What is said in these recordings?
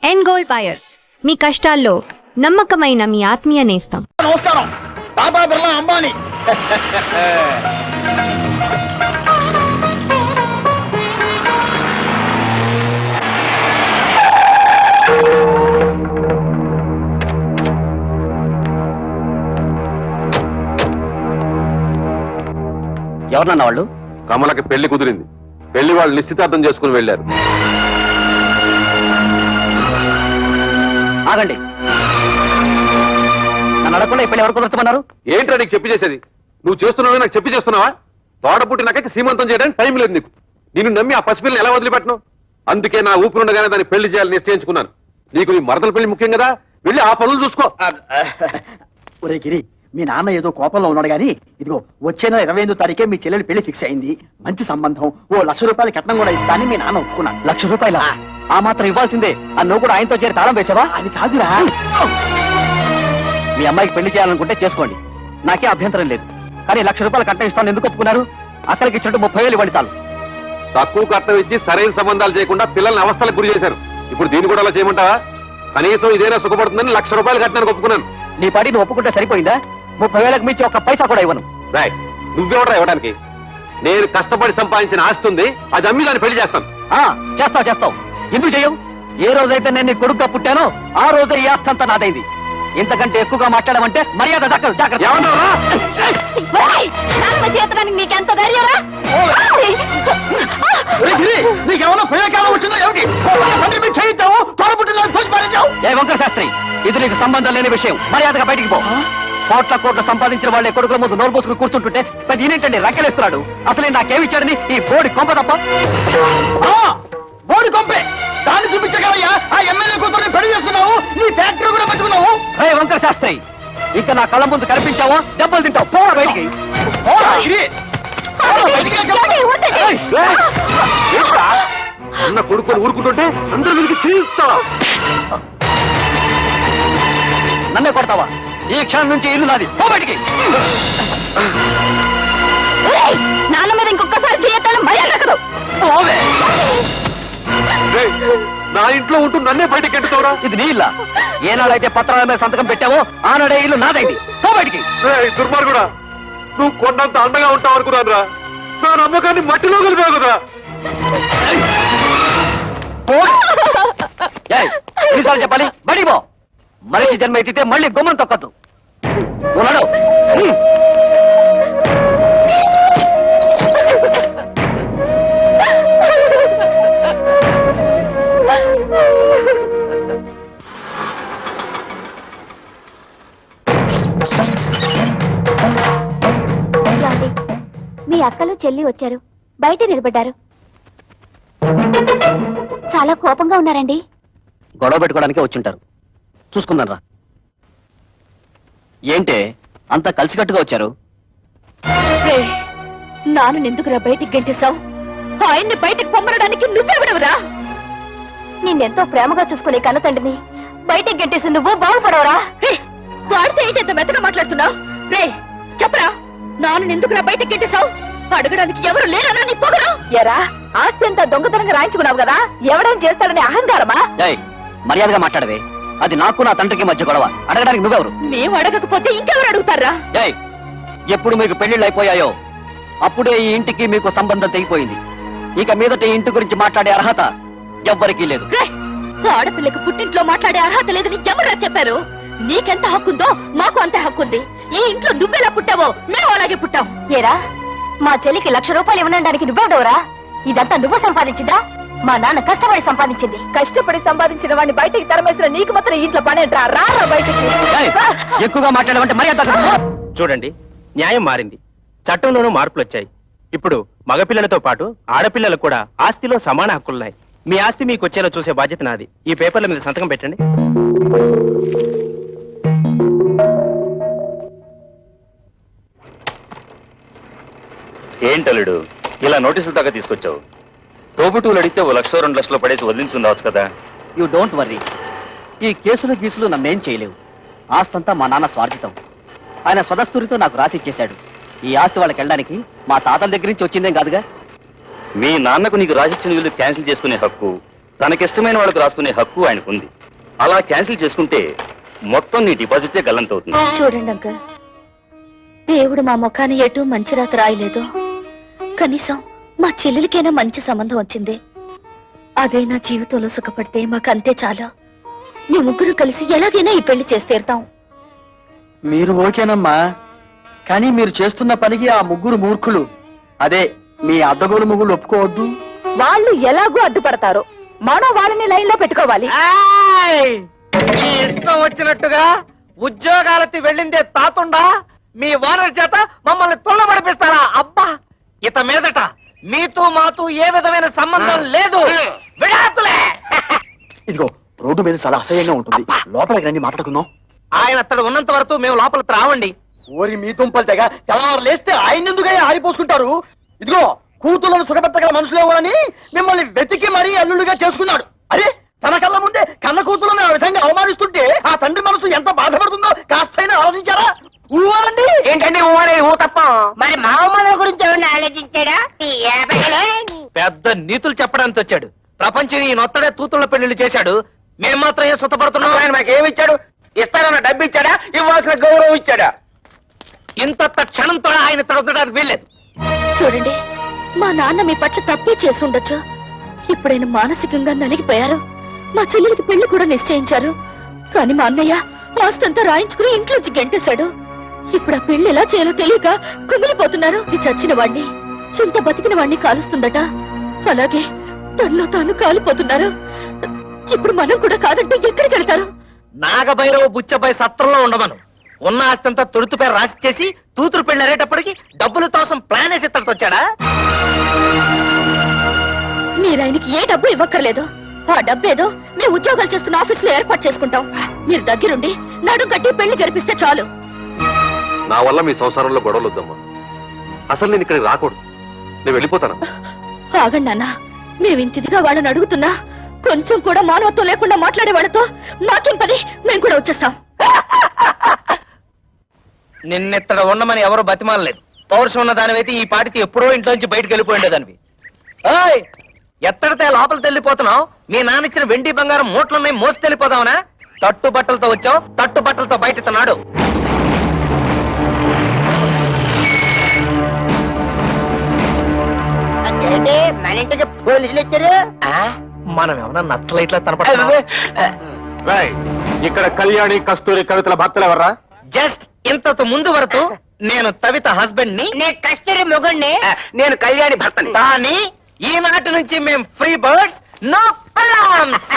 End gold buyers, మీ కష్టాల్లో నమ్మకమైన మీ ఆత్మీయ నేస్తం. నమస్కారం, టాటా బిర్లా అంబానీ. ఎవరన్నా వాళ్ళు? కమలకి పెళ్లి కుదిరింది. పెళ్లి వాళ్ళు నిశ్చితార్థం చేసుకుని వెళ్ళారు. ఆగండి, నన్ను అడగకుండా ఈ పెళ్లి ఎవరు కుదరచమన్నారు? ఏంట్రా నీకు చెప్పి చేసేది? నువ్వు చేస్తున్నావే నాకు చెప్పి చేస్తున్నావా? తోట పుట్టినాకైతే సీమంతం చేయడానికి టైం లేదు నీకు. నిన్ను నమ్మి ఆ పసిపిల్లని ఎలా వదిలిపెట్టను? అందుకే నా ఊపిరుండగానే దాన్ని పెళ్లి చేయాలని నిశ్చయించుకున్నాను. నీకు నీ మరదల పెళ్లి ముఖ్యం కదా, వెళ్ళి ఆ పనులు చూసుకో. ఒరే గిరి, మీ నాన్న ఏదో కోపంలో ఉన్నాడు గాని, ఇదిగో వచ్చే నెల 28వ తారీఖే మీ చెల్లెలి పెళ్లి ఫిక్స్ అయింది. మంచి సంబంధం, ఓ ₹1,00,000 కట్నం కూడా ఇస్తానని మీ నాన్న ఒప్పుకున్నాడు. ₹1,00,000? ఆ మాత్రం ఇవ్వాల్సిందే. నువ్వు కూడా ఆయనతో చేరి తాళం వేసావా? అది కాదురా. మీ అమ్మాయికి పెళ్లి చేయాలనుకుంటే చేసుకోండి, నాకే అభ్యంతరం లేదు. కానీ ₹1,00,000 కట్నం ఇస్తాను ఎందుకు ఒప్పుకున్నారు? అక్కడికి ఇచ్చినట్టు 30,000 ఇవ్వండి చాలు. తక్కువ కట్నం ఇచ్చి సరైన సంబంధాలు చేయకుండా పిల్లల్ని అవస్థలకు గురి చేశారు. ఇప్పుడు దీన్ని కూడా అలా చేయమంటావా? కనీసం ఇదేనా సుఖపడుతుందని ₹1,00,000 కట్టానికి ఒప్పుకున్నాను. నీ పాటి నువ్వు ఒప్పుకుంటే సరిపోయిందా? 30,000కి మించి ఒక్క పైసా కూడా ఇవ్వను. రాయ్, నువ్వెవడా ఇవ్వడానికి? నేను కష్టపడి సంపాదించిన ఆస్తి ఉంది, అది అమ్మి దాన్ని పెళ్లి చేస్తాను. చేస్తావు. ఎందుకు చెయ్యవు? ఏ రోజైతే నేను నీ కొడుకుగా పుట్టానో ఆ రోజే ఈ ఆస్తి అంతా నాదైంది. ఇంతకంటే ఎక్కువగా మాట్లాడమంటే మర్యాద దక్కదు. జాగ్రత్త. నీకెంత ధైర్యరా? నీకేమన్నా ప్రయోగాలు వచ్చిందో ఏమిటి? చేయిద్దాము, తోట పుట్టిన ఏ వంకర శాస్త్రి, ఇది నీకు సంబంధం లేని విషయం. మర్యాదగా బయటికి పో. కోట్ల సంపాదించిన వాళ్ళే కొడుకుల ముందు నోరు పోసుకుని కూర్చుంటుంటే పెద్ద ఈయనేంటండి రక్కెలేస్తున్నాడు. అసలే నాకేమిచ్చాడని ఈ బోడి కొంప తప్ప. బోడి కొంపే, దాన్ని చూపించగలయ్యా. ఆ ఎమ్మెల్యే కూతుర్ని పెళ్లి చేసుకున్నావు, నీ ఫ్యాక్టరీ కూడా పెట్టుకున్నావు. రే వంకర శాస్త్రి, ఇంకా నా కళ్ళ ముందు కనిపించావో దెబ్బలు తింటావు. పోరా బయటికి. అన్న కొడుకుని ఊరుకుంటుంటే అందరూ వీరికి చేయిస్తావా? నన్నే కొడతావా? ఈ క్షణం నుంచి ఇల్లు నాది. పో బయటికి. నాన్న మీద ఇంకొకసారి చేయొద్దని మర్యాద దక్కదు. పోవే. నా ఇంట్లో ఉంటూ నన్నే బయటకి ఎంటుతావురా? ఇది నీ ఇల్లా? ఏనాడైతే పత్రాల మీద సంతకం పెట్టావో ఆనాడే ఇల్లు నాదైంది. పో బయటికి. దుర్మార్గుడా, నువ్వు కొండంత అండగా ఉంటావు అనుకున్నాను రా. నా నమ్మకాన్ని మట్టిలో కలిపావు కదా. ఎన్నిసార్లు చెప్పాలి? బడికి పో. మనిషి జన్మ ఎత్తితే మళ్ళీ గుమ్మం తొక్కద్దు. ఉన్నాడు. మీ అక్కలు చెల్లి వచ్చారు, బయట నిలబడ్డారు. చాలా కోపంగా ఉన్నారండి. గొడవ పెట్టుకోవడానికే వచ్చుంటారు. చూసుకుందాం రా. ఏంటే అంతా కలిసికట్టుగా వచ్చారు? నాన్న ఎందుకురా బయటికి గెంటేశావు? ఆయన్ని బయటికి పొమ్మనడానికి నువ్వెవడవురా? నిన్నెంతో ప్రేమగా చూసుకునే కన్నతండ్రిని బయటికి గెంటేసి నువ్వు బాగుపడవరా? వాడితే ఏంటి ఎంత మెత్తగా మాట్లాడుతున్నావు? రే చెప్పరా, నాన్న ఎందుకురా బయటికి గెంటేశావు? అడగడానికి ఎవరు లేరనా నీ పొగరు? ఎరా, ఆస్తి అంతా దొంగతనంగా రాయించుకున్నావు కదా, ఎవడేం చేస్తాడని అహంకారమా? మర్యాదగా మాట్లాడవే. అది నాకు నా తండ్రికి మధ్య గొడవ. అడగడానికి నువ్వెవరు? మేము అడగకపోతే ఇంకెవరు అడుగుతారా? ఎప్పుడు మీకు పెళ్లిళ్ళు అయిపోయాయో అప్పుడే ఈ ఇంటికి మీకు సంబంధం తెగిపోయింది. ఇక మీదట ఈ ఇంటి గురించి మాట్లాడే అర్హత ఎవ్వరికీ లేదు. ఆడపిల్లకి పుట్టింట్లో మాట్లాడే అర్హత లేదని ఎవరా చెప్పారు? నీకెంత హక్కుందో మాకు అంతే హక్కుంది. ఈ ఇంట్లో నువ్వెలా పుట్టావో మేము అలాగే పుట్టాం. ఏరా, మా చెల్లికి ₹1,00,000 ఇవ్వడానికి నువ్వెవడవరా? ఇదంతా నువ్వు సంపాదించిందా? మా నాన్న కష్టపడి సంపాదించింది. కష్టపడి సంపాదించిన వాడిని బయటికి తరమేసిన నీకు మాత్రం ఇంట్లో పనేంట్రా? రా బయటికి. ఎక్కువగా మాట్లాడమంటే మర్యాద. చూడండి, న్యాయం మారింది, చట్టంలోనూ మార్పులు వచ్చాయి. ఇప్పుడు మగపిల్లలతో పాటు ఆడపిల్లలకు కూడా ఆస్తిలో సమాన హక్కులున్నాయి. మీ ఆస్తి మీకు వచ్చేలా చూసే బాధ్యత నాది. ఈ పేపర్ల మీద సంతకం పెట్టండి. ఏంటలుడు ఇలా నోటీసులు దాకా తీసుకొచ్చావు? తోబుటూలు అడిగితే ₹1,00,000 2,00,000 పడేసి వదిలించుండవచ్చు కదా. You don't worry. ఈ కేసులు గీసులు నన్నేం చేయలేవు. ఆస్తంతా మా నాన్న స్వార్జితం. ఆయన స్వదస్తూరితో నాకు రాసిచ్చేశాడు. ఈ ఆస్తి వాళ్ళకి వెళ్ళడానికి మా తాతల దగ్గర నుంచి వచ్చిందేం కాదుగా. మీ నాన్నకు నీకు రాసిచ్చిన వీళ్ళు క్యాన్సిల్ చేసుకునే హక్కు తనకిష్టమైన వాళ్ళకు రాసుకునే హక్కు ఆయనకుంది. అలా క్యాన్సిల్ చేసుకుంటే మొత్తం నీ డిపాజిటే గల్లంతవుతుంది. చూడండి అంకల్, దేవుడు మా ముఖాన్ని ఎటు మంచి రాత రాయలేదు. కనీసం మా చెల్లెలికైనా మంచి సంబంధం వచ్చింది. అదే నా జీవితంలో సుఖపడితే మాకంతే చాలు. మీ ముగ్గురు కలిసి ఎలాగైనా ఈ పెళ్లి చేసి తీరుతాం. మీరు ఓకేనమ్మా, కానీ మీరు చేస్తున్న పనికి ఆ ముగ్గురు మూర్ఖులు, అదే మీ అడ్డగోలు ముగ్గురు ఒప్పుకోవద్దు. వాళ్ళు ఎలాగో అడ్డుపడతారు, మనం వాళ్ళని లైన్ లో పెట్టుకోవాలి. మీ ఇష్టం వచ్చినట్టుగా ఉద్యోగాలకి వెళ్ళిందే తాతుండా మీ ఓనర్ చేత మమ్మల్ని తుళ్ళబడిపిస్తారా? అబ్బా, ఇత మీదట మీతో మాతో ఏ విధమైన సంబంధం లేదు. విడాకులే. ఇదిగో రోడ్డు మీద చాలా అసహ్యంగా ఉంటుంది, లోపలికి రండి మాట్లాడుకుందాం. ఆయన అతడు ఉన్నంత వరకు మేము లోపలికి రావండి. ఓరి మీ తుంపలు తెగ తెల్లవారు లేస్తే ఆయన ఎందుకై ఆరిపోసుకుంటారు? ఇదిగో కూతుళ్ళను సుఖపెట్టగల మనుషులేవని మిమ్మల్ని వెతికి మరీ అల్లుడిగా చేసుకున్నాడు. అరే, తన కళ్ళ ముందే కన్న కూతుళ్ళని ఆ విధంగా అవమానిస్తుంటే ఆ తండ్రి మనసు ఎంత బాధపడుతుందో కాస్తైనా ఆలోచించారా? ఊవాలండి. ఏంటండి ఊరే ఊ తప్ప మరి మా అమ్మ గురించి ఎవరిని ఆలోచించాడా? పెద్ద నీతులు చెప్పడానికి వచ్చాడు. ప్రపంచం ఈ నొత్తడే తూతుల పెళ్లిళ్ళు చేశాడు. మేము మాత్రం ఏం సుతపడుతున్నాం? ఆయన మాకేమి ఇచ్చాడు? ఇస్తానన్న డబ్బు ఇచ్చాడా? ఇవ్వాల్సిన గౌరవం ఇచ్చాడా? ఇంత క్షణంతో ఆయన తడవడానికి వీల్లేదు. చూడండి, మా నాన్న మీ పట్ల తప్పే చేసి ఉండొచ్చు. ఇప్పుడైనా మానసికంగా నలిగిపోయారు. మా చెల్లెలికి పెళ్లి కూడా నిశ్చయించారు. కానీ మా అన్నయ్య ఆస్తంతా రాయించుకుని ఇంట్లోంచి గెంటేశాడు. ఇప్పుడు ఆ పెళ్లి ఎలా చేయాలో తెలియక కుమిలిపోతున్నారు. ఇది చచ్చిన వాణ్ణి, చింత బతికిన వాణ్ణి కాలుస్తుందట. అలాగే తనలో తాను కాలిపోతున్నారు. ఇప్పుడు మనం కూడా కాదంటే ఎక్కడికి వెళ్తారు? నాగభైరవ బుచ్చబాయ్ సత్రంలో ఉండమను. ఉన్న ఆస్తంతా తొడుతు పేరు రాసి చేసి తూతురు పెళ్లి అరేటప్పటికి డబ్బుల కోసం ప్లాన్ వేసి ఇత్తడికి వచ్చాడా? మీరాయనకి ఏ డబ్బు ఇవ్వక్కర్లేదు. ఆ డబ్బేదో మేము ఉద్యోగాలు చేస్తున్న ఆఫీస్ లో ఏర్పాటు చేసుకుంటాం. మీరు దగ్గరుండి నడుం కట్టి పెళ్లి జరిపిస్తే చాలు. నా వల్ల మీ సంసారంలో గొడవలు వద్దమ్మా. అసలు నేను ఇక్కడికి రాకూడదు. నేను వెళ్ళిపోతాను. ఆగండి నాన్న, మేమింతిదిగా వాళ్ళని అడుగుతున్నా కొంచెం కూడా మానవత్వం లేకుండా మాట్లాడే వాళ్ళతో మాకేం పని? మేము కూడా వచ్చేస్తాం. నిన్నెత్తడ ఉండమని ఎవరు బతిమాలలేదు. పౌరుషం ఉన్న దానివైతే ఈ పాటికి ఎప్పుడో ఇంట్లోంచి బయటకు వెళ్ళిపోయిండేదానివి. ఓయ్, ఎత్తడితే లోపలికి వెళ్ళిపోతున్నావు? మీ నాన్న ఇచ్చిన వెండి బంగారం మూట్లున్నాయి, మోసి వెళ్ళిపోదావునా? తట్టు బట్టలతో వచ్చావు, తట్టు బట్టలతో బయట నాడు. అంటే మన ఇంటికి పోలీసులు వచ్చారు. మనం ఏమన్నా నచ్చలైట్లా కనపడుతున్నావా? ఇక్కడ కళ్యాణి కస్తూరి కవితల భర్తలు ఎవర్రా? జస్ట్ ఇంతకు ముందు వరకు నేను తవిత హస్బెండ్ ని, నేను కస్తూరి మొగుణ్ణి. నేను కళ్యాణి భర్తని. కానీ ఈనాటి నుంచి మేము ఫ్రీ బర్డ్స్, నో ప్రాబ్లమ్స్.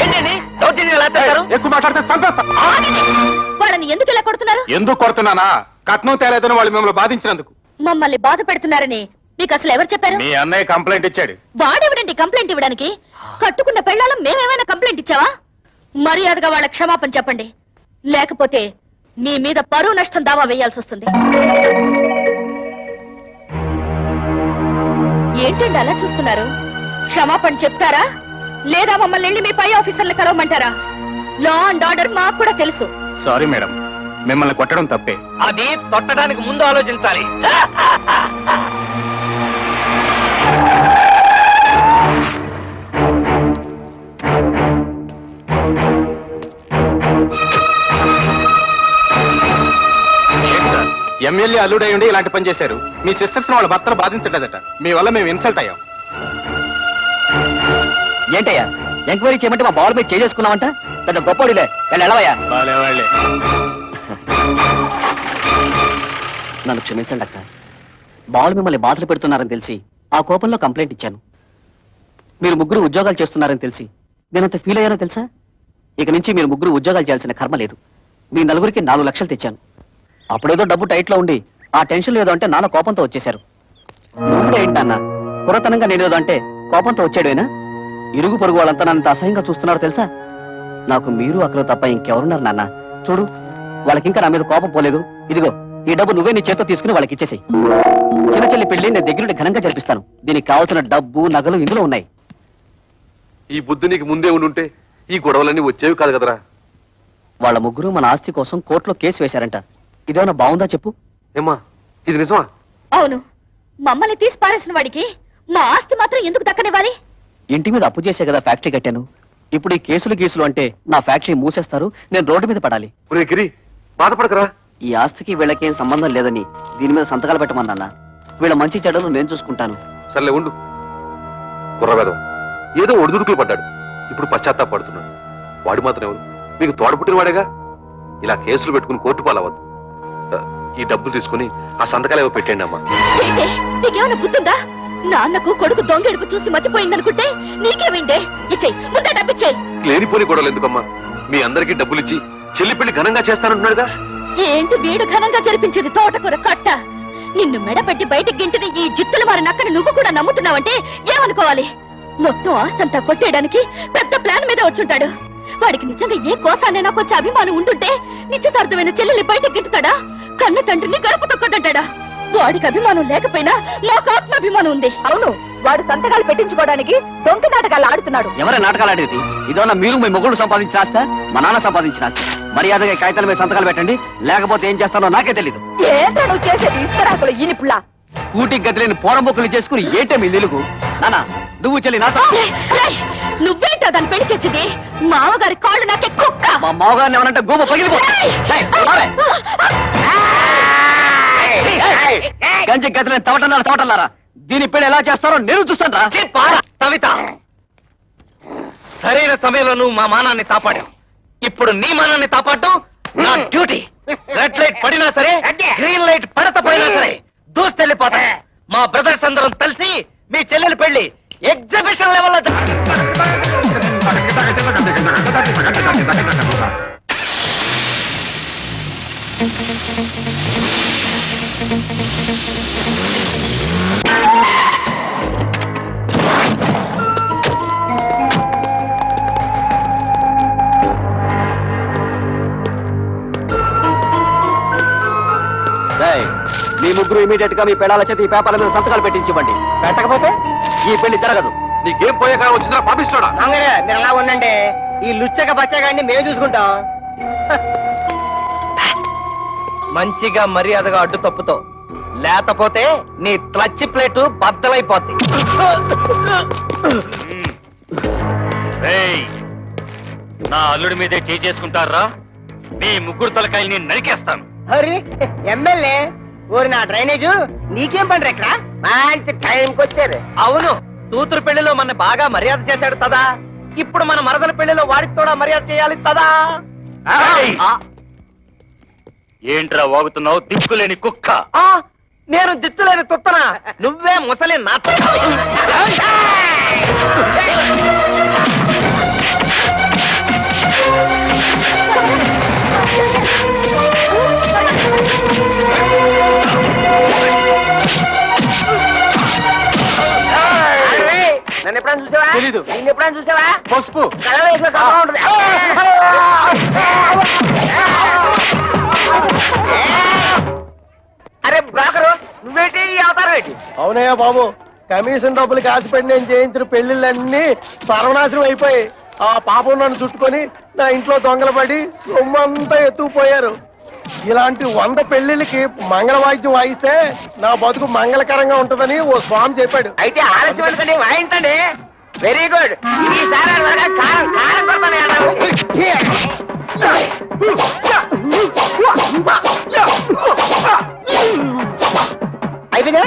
ఏంటండి దౌర్జన్యం ఎలా చేస్తారు? ఎక్కువ మాట్లాడితే చంపేస్తా. వాళ్ళని ఎందుకు ఇలా కొడుతున్నారు? ఎందుకు కొడుతున్నానా? కట్నం తేలేదని వాళ్ళు మిమ్మల్ని బాధించినందుకు. మమ్మల్ని బాధ పెడుతున్నారని మీకు అసలు ఎవరు చెప్పారు? మీ అన్నయ్య కంప్లైంట్ ఇచ్చాడు. వాడెవడండి కంప్లైంట్ ఇవ్వడానికి? కట్టుకున్న పెళ్ళాలం మేమేమైనా కంప్లైంట్ ఇచ్చావా? మర్యాదగా వాళ్ళ క్షమాపణ చెప్పండి, లేకపోతే మీ మీద పరువు నష్టం దావా వేయాల్సి వస్తుంది. ఏంటండి అలా చూస్తున్నారు? క్షమాపణ చెప్తారా లేదా మమ్మల్ని వెళ్ళి మీ పై ఆఫీసర్లు కలవమంటారా? లా అండ్ ఆర్డర్ మాకు కూడా తెలుసు. సారీ మేడం, మిమ్మల్ని కొట్టడం తప్పే. అది తొట్టడానికి ముందు ఆలోచించాలి. ఎమ్మెల్యే అల్లుడై ఉండి ఇలాంటి పని చేశారు. మీ సిస్టర్స్ వాళ్ళ భర్తలు బాధించలేదట. మీ వల్ల మేము ఇన్సల్ట్ అయ్యాం. ఏంటయ్యా ఎంక్వైరీ చేయమంటే మా బాల్ మీద చేసుకున్నావంట? పెద్ద గొప్పడిలే, వెళ్ళవయ్యా. వాళ్ళే నన్ను క్షమించండి అక్క. బాల్ మిమ్మల్ని బాధలు పెడుతున్నారని తెలిసి ఆ కోపంలో కంప్లైంట్ ఇచ్చాను. మీరు ముగ్గురు ఉద్యోగాలు చేస్తున్నారని తెలిసి నేనంత ఫీల్ అయ్యానో తెలుసా? ఇక నుంచి మీరు ముగ్గురు ఉద్యోగాలు చేయాల్సిన కర్మ లేదు. మీ నలుగురికి 4 లక్షలు తెచ్చాను. అప్పుడేదో డబ్బు టైట్ లో ఉండి ఆ టెన్షన్ ఏదో అంటే నాన్న కోపంతో వచ్చేశారు. నువ్వు ఏంటన్నా కురతనంగా నేనేదో అంటే కోపంతో వచ్చాడేనా? ఇరుగు పొరుగు వాళ్ళంతా నన్ను అసహ్యంగా చూస్తున్నారు తెలుసా? నాకు మీరు అక్కడ తప్ప ఇంకెవరున్నారు నాన్న? చూడు, వాళ్ళకింకా నా మీద కోపం పోలేదు. ఇదిగో ఈ డబ్బు నువ్వే నీ చేత్తో తీసుకుని వాళ్ళకి ఇచ్చేసాయి. చిన్న చెల్లి పెళ్లి నేను దగ్గరుండి ఘనంగా జరిపిస్తాను. దీనికి కావాల్సిన డబ్బు నగలు ఇందులో ఉన్నాయి. ఈ బుద్ధి నీకు ముందే ఉండుంటే ఈ గొడవలన్నీ వచ్చేవి కాదు కదరా. వాళ్ళ ముగ్గురు మన ఆస్తి కోసం కోర్టులో కేసు వేశారంట. ఇదేమన్నా బాగుందా చెప్పు? ఏమ్మా, ఇది నిజమా? అవును, మమ్మల్ని తీసి పారేసిన వాడికి మా ఆస్తి మాత్రం ఎందుకు దక్కనివ్వాలి? ఇంటి మీద అప్పు చేసే కదా ఫ్యాక్టరీ కట్టాను. ఇప్పుడు ఈ కేసులు గీసులు అంటే నా ఫ్యాక్టరీ మూసేస్తారు, నేను రోడ్డు మీద పడాలి. ఒరే గిరి, బాధపడకరా. ఈ ఆస్తికి వీళ్ళకేం సంబంధం లేదని దీని మీద సంతకాలు పెట్టమన్నా. వీళ్ళ మంచి చెడ్డలు నేను చూసుకుంటాను. సర్లే ఉండు. కుర్రవేదం ఏదో ఒడిదుడుకులు పడ్డాడు, ఇప్పుడు పశ్చాత్తాపడుతున్నాడు. వాడు మాత్రం ఎవరు? మీకు తోడపుట్టిన వాడేగా. ఇలా కేసులు పెట్టుకుని కోర్టు పాలవద్దు. ఈ డబ్బులు తీసుకుని ఆ సంతకాలు ఏవో పెట్టండి అమ్మా. ఏంటే, నీకేమైనా గుర్తుందా? నాన్నకు కొడుకు దొంగెడుపు చూసి మతిపోయిందనుకుంటే నీకేమిండే? ఇచ్చేయి, ముందే డబ్బిచ్చేయి. లేనిపోని గొడవలు ఎందుకమ్మా? మీ అందరికీ డబ్బులు ఇచ్చి చెల్లి పెళ్లి ఘనంగా చేస్తానంటున్నాడుగా. ఏంటి వీడు ఘనంగా జరిపించేది తోటకూర కట్ట? నిన్ను మెడపెట్టి బయటికి గింటిన ఈ జిత్తులు వారి నక్కని నువ్వు కూడా నమ్ముతున్నావంటే ఏమనుకోవాలి? మొత్తం ఆస్తంతా కొట్టేయడానికి పెద్ద ప్లాన్ మీద వచ్చుంటాడు. వాడికి నిజంగా ఏ కోసానైనా కొంచెం అభిమానం ఉంటుంటే నిశ్చితార్థమైన చెల్లెల్ని బయటికి గింటుతాడా? కన్న తండ్రిని గడప తొక్కడంటాడా? వాడికి అభిమానం లేకపోయినా నాకు ఆత్మాభిమానం ఉంది. అవును, వాడు సంతకాలు పెట్టించుకోవడానికి దొంగ నాటకాలు ఆడుతున్నాడు. ఎవరైనా నాటకాలు ఆడేది? ఇదన్నా మీరు మీ మొగుళ్ళు సంపాదించిన ఆస్తి, మా నాన్న సంపాదించిన ఆస్తి. మర్యాదగా కాగితాల మీద సంతకాలు పెట్టండి, లేకపోతే ఏం చేస్తానో నాకే తెలీదు. ఏంటో నువ్వు చేసేది? ఇస్తరాకులు ఈనిపుల్లా. కూటికి గదిలేని పోరంబొక్కులు చేసుకుని ఏంటే మీ నిలుగు? నానా నువ్వు చెల్లి నాతో. నువ్వేంటో దాన్ని పెళ్లి చేసేది? మామగారి కాళ్ళు నాకే కుక్క. మా మామగారిని ఏమనంటే గోమ పగిలిపో. గంజి గదిలేని తవటన్నారా? దీని పెళ్లి ఎలా చేస్తారో నేను చూస్తాను రా. కవిత, సరైన సమయంలో నువ్వు మా మానాన్ని కాపాడావు. ఇప్పుడు నీ మానాన్ని కాపాడటం నా డ్యూటీ. రెడ్ లైట్ పడినా సరే, గ్రీన్ లైట్ పడకపోయినా సరే దూస్తెళ్ళిపోతా. మా బ్రదర్స్ అందరం కలిసి మీ చెల్లెలి పెళ్లి ఎగ్జిబిషన్ లెవెల్. మీ ముగ్గురు ఇమీడియట్ గా మీ పెళ్ళాల చేత ఈ పేపర్ల మీద సంతకాలు పెట్టించివ్వండి. పెట్టకపోతే ఈ పెళ్లి జరగదు. నీకేం పోయే కాలం వచ్చిందా పాపిస్తాడా? మంగరే మీరు అలా ఉండండి, ఈ లుచ్చక బచ్చగాడిని మేము చూసుకుంటాం. మంచిగా మర్యాదగా అడ్డు తప్పుతో, లేకపోతే నీ క్లచ్ ప్లేటు బద్దలైపోద్ది. నా అల్లుడి మీదే చేసుకుంటారా? మీ ముగ్గురు తలకాయల్ని నరికేస్తాను. హరి ఎమ్మెల్యే ఓరి నా డ్రైనేజు నీకేం పండ్రు ఇక్కడ? మంచి టైంకి వచ్చారు. అవును, కూతురు పెళ్లిలో మన బాగా మర్యాద చేశాడు తదా. ఇప్పుడు మన మరదల పెళ్లిలో వాడికి కూడా మర్యాద చేయాలి తదా. ఏంట్రా వాగుతున్నావు దిక్కులేని కుక్క? నేను దిత్తులేని తుత్తనా? నువ్వే ముసలి నాట. నన్ను ఎప్పుడైనా చూసావా? తెలీదు. నిన్ను ఎప్పుడైనా చూసావా? పసుపు కళ్ళ వేసిన కళ్ళ ఉంటుంది. అరే బ్రోకరు, నువ్వేంటి ఈ అవతారం ఏంటి? అవునయ్యా బాబు, కమిషన్ డబ్బులకి ఆశపడి నేను చేయించిన పెళ్లిళ్ళన్నీ సర్వనాశనం అయిపోయి ఆ పాపం నన్ను చుట్టుకొని నా ఇంట్లో దొంగలు పడి సొమ్మంతా ఎత్తుకుపోయారు. ఇలాంటి 100 పెళ్లిళ్ళకి మంగళ వాయిద్యం వాయిస్తే నా బతుకు మంగళకరంగా ఉంటుందని ఓ స్వామి చెప్పాడు. అయితే ఆలస్యం ఎందుకండి, వాయించండి. Very good. ఈసారి వరగా కారం కారం కొడతాను. అయిపోయిందా?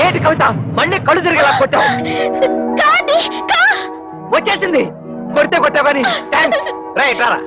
ఏంటి కవిత, మళ్ళీ కళ్ళు తిరిగేలా కొట్టావు? వచ్చేసింది. కొడితే కొట్టావు కానీ రైట్ రారా.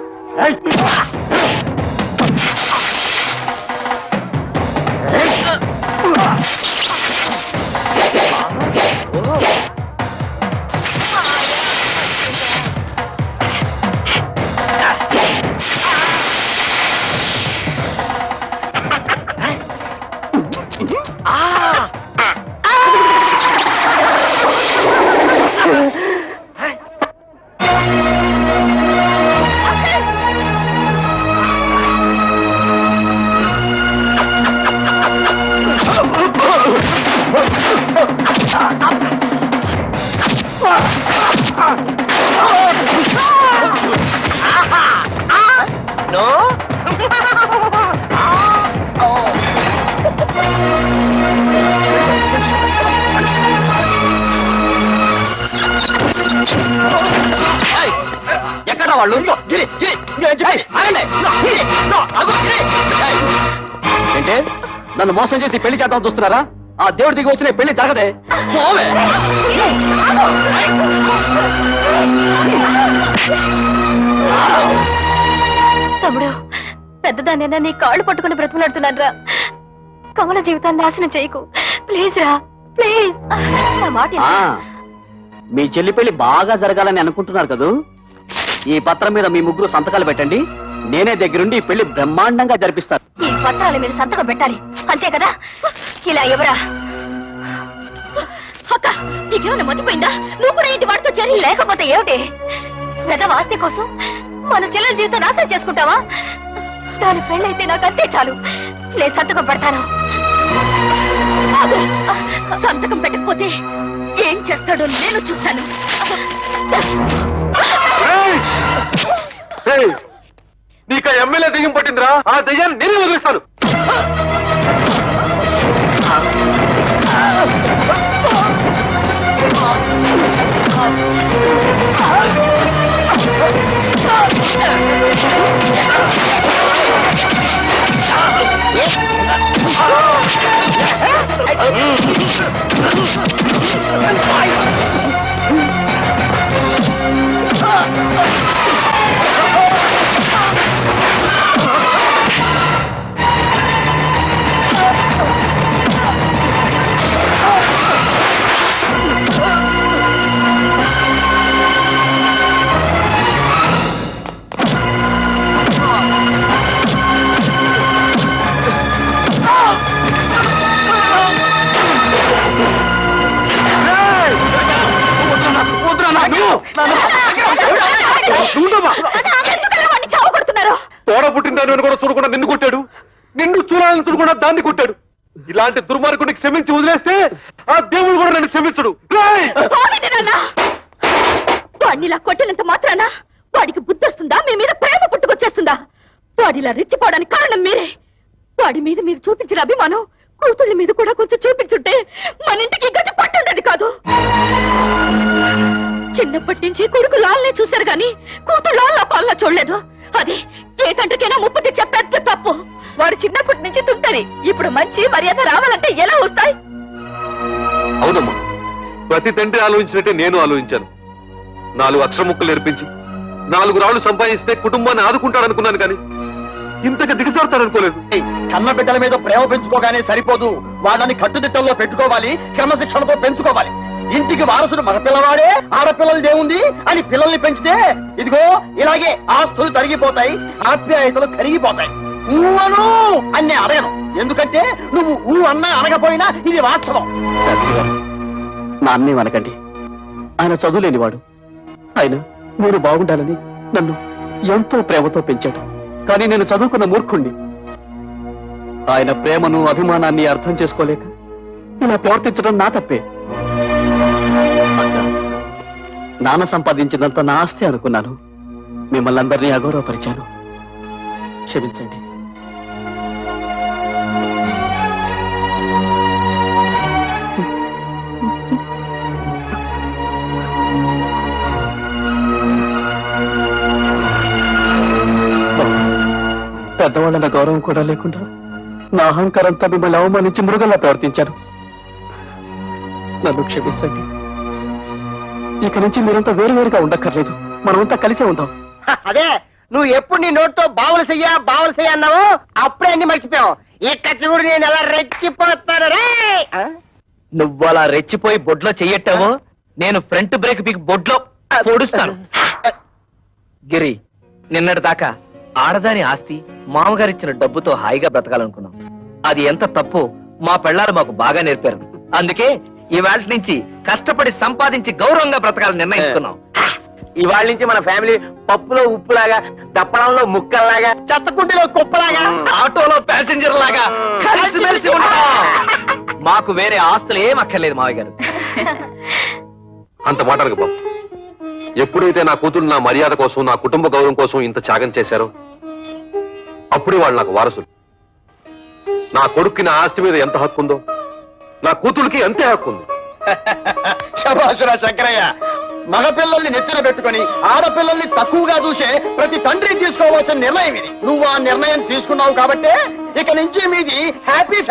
నిన్ను ఎక్కడ వాళ్ళు గిరి గిరి ఇదిగో నేను చెప్పేది. ఆగండి. ఇదిగో, గిరి, ఇదిగో, ఆగు, గిరి. ఏంటే నన్ను మోసం చేసి పెళ్లి చేద్దాం చూస్తున్నారా? ఆ దేవుడి దిగి వచ్చిన పెళ్లి జరగదే. పోవే. తమ్ముడు పెద్దదాన్నైనా నీ కాళ్ళు పట్టుకుని బ్రతిమలాడుతున్నాను రా. కమల జీవితాన్ని నాశనం చేయకు ప్లీజ్ రా ప్లీజ్. నా మాట ఆ, మీ చెల్లి పెళ్లి బాగా జరగాలని అనుకుంటున్నారు కదూ? ఈ పత్రం మీద మీ ముగ్గురు సంతకాలు పెట్టండి. నేనే దగ్గరుండి ఈ పెళ్లి బ్రహ్మాండంగా జరిపిస్తాను. ఈ పత్రాల మీద సంతకం పెట్టాలి అంతే కదా? ఇలా ఎవరా అక్క, నీకేమైనా మర్చిపోయిందా? నువ్వు కూడా ఇంటి వాడితో చేరి లేకపోతే ఏమిటి? వెదవ ఆస్తి కోసం మన చెల్లెల జీవితం నాశనం చేసుకుంటావా? దాని పెళ్ళైతే నాకు అంతే చాలు. నేను సంతకం పెడతాను. ఆగు. సంతకం పెట్టకపోతే ఏం చేస్తాడో నేను చూస్తాను. నీకు ఎమ్మెల్యే దెయ్యం పట్టిందిరా. ఆ దెయ్యాన్ని నేనే వదిలేస్తాను. ఎందుకలా వాడిని చావు కొడుతున్నారు? తోడ పుట్టిన కూడా చూడకుండా నిన్ను కొట్టాడు. నిన్ను చూడాలని చూడకుండా దాన్ని కొట్టాడు. ఇలాంటి దుర్మార్గుడికి క్షమించి వదిలేస్తే ఆ దేవుడు కూడా నన్ను క్షమించడు. రేయ్! పోనీటి నాన్న. వాడిని ఇలా కొట్టినంత మాత్రాన వాడికి బుద్ధి వస్తుందా? మీ మీద ప్రేమ పుట్టుకొచ్చేస్తుందా? వాడిలా రెచ్చిపోవడానికి కారణం మీరే. వాడి మీద మీరు చూపించిన అభిమానం కూతుళ్ళ మీద కూడా కొంచెం చూపించుంటే మన ఇంటికి గట్టి పట్టుండేది కాదు. చిన్నప్పటి నుంచి కొడుకు లాల్నే చూశారు గాని కూతురు లాల్లా పాల్లా చూడలేదు. అది ఏ తండ్రికైనా ముప్పు తెచ్చే పెద్ద తప్పు. వాడు చిన్నప్పటి నుంచి తుంటరి. ఇప్పుడు మంచి మర్యాద రావాలంటే ఎలా వస్తాయి? అవునమ్మా, ప్రతి తండ్రి ఆలోచించినట్టే నేను ఆలోచించాను. 4 అక్షర ముక్కలు నేర్పించి 4 రాళ్లు సంపాదిస్తే కుటుంబాన్ని ఆదుకుంటాడనుకున్నాను కానీ ఇంతగా దిగజారుతాడనుకోలేదు. కన్న బిడ్డల మీద ప్రేమ పెంచుకోగానే సరిపోదు. వాళ్ళని కట్టుదిట్టల్లో పెట్టుకోవాలి, క్రమశిక్షణతో పెంచుకోవాలి. ఇంటికి వారసుడు మగ పిల్లవాడే, ఆడపిల్లలదేముంది అని పిల్లల్ని పెంచితే ఇదిగో ఇలాగే ఆస్తులు తరిగిపోతాయి, ఆప్యాయతలు కరిగిపోతాయి. ఊహను అన్నీ అడగను, ఎందుకంటే నువ్వు ఊ అన్నా అనకపోయినా ఇది వాస్తవం. శాస్త్రి గారు, నా అన్నీ అనకండి. ఆయన చదువులేనివాడు. ఆయన నేను బాగుండాలని నన్ను ఎంతో ప్రేమతో పెంచాడు. కానీ నేను చదువుకున్న మూర్ఖుణ్ణి. ఆయన ప్రేమను అభిమానాన్ని అర్థం చేసుకోలేక ఇలా ప్రవర్తించడం నా తప్పే. అక్క, నాన్న సంపాదించినంత నా ఆస్తి అనుకున్నాను. మిమ్మల్ని అందరినీ అగౌరవపరిచాను. క్షమించండి. పెద్దవాళ్ళన్న గౌరవం కూడా లేకుండా నా అహంకారంతో మిమ్మల్ని అవమానించి మృగంలా ప్రవర్తించాను. నన్ను క్షమించండి. ఇక నుంచి మీరంతా వేరువేరుగా ఉండక్కర్లేదు. మనమంతా కలిసే ఉందాం. అదే నువ్వు ఎప్పుడు నీ నోటితో బావులు చెయ్య అన్నావు, అప్పుడే అన్ని మర్చిపోయావు. ఇక చూడు నేను ఎలా రెచ్చిపోతాను రే. నువ్వు అలా రెచ్చిపోయి బొడ్లో చెయ్యట్టావో నేను ఫ్రంట్ బ్రేక్ పీకి బొడ్లో పొడుస్తాను. గిరి, నిన్నటి దాకా ఆడదాని ఆస్తి మామగారిచ్చిన డబ్బుతో హాయిగా బ్రతకాలనుకున్నాం. అది ఎంత తప్పు మా పెళ్ళాలు మాకు బాగా నేర్పారు. అందుకే ఇవాళ నుంచి కష్టపడి సంపాదించి గౌరవంగా బ్రతకాలని నిర్ణయించుకున్నాం. ఇవాళ నుంచి మన ఫ్యామిలీ పప్పులో ఉప్పులాగా, దప్పడంలో ముక్కల్లాగా, చెత్తకుంటిలో కుప్పలాగా, ఆటోలో ప్యాసింజర్ లాగా కలిసిమెలిసి ఉంటాం. మాకు వేరే ఆస్తులు ఏం అక్కర్లేదు మావయ్య గారు. అంత మాటలకు బాబు, ఎప్పుడైతే నా కూతురు నా మర్యాద కోసం, నా కుటుంబ గౌరవం కోసం ఇంత త్యాగం చేశారో అప్పుడే వాళ్ళు నాకు వారసులు. నా కొడుక్కి నా ఆస్తి మీద ఎంత హక్కు ఉందో నా కూతురికి అంతే హక్కు ఉంది. శభాషురా శంకరయ్య. మగపిల్లల్ని నెత్తిన పెట్టుకొని ఆడపిల్లల్ని తక్కువగా చూసే ప్రతి తండ్రి తీసుకోవాల్సిన నిర్ణయం ఇది. నువ్వు ఆ నిర్ణయం తీసుకున్నావు కాబట్టే ఇక నుంచి మీది హ్యాపీ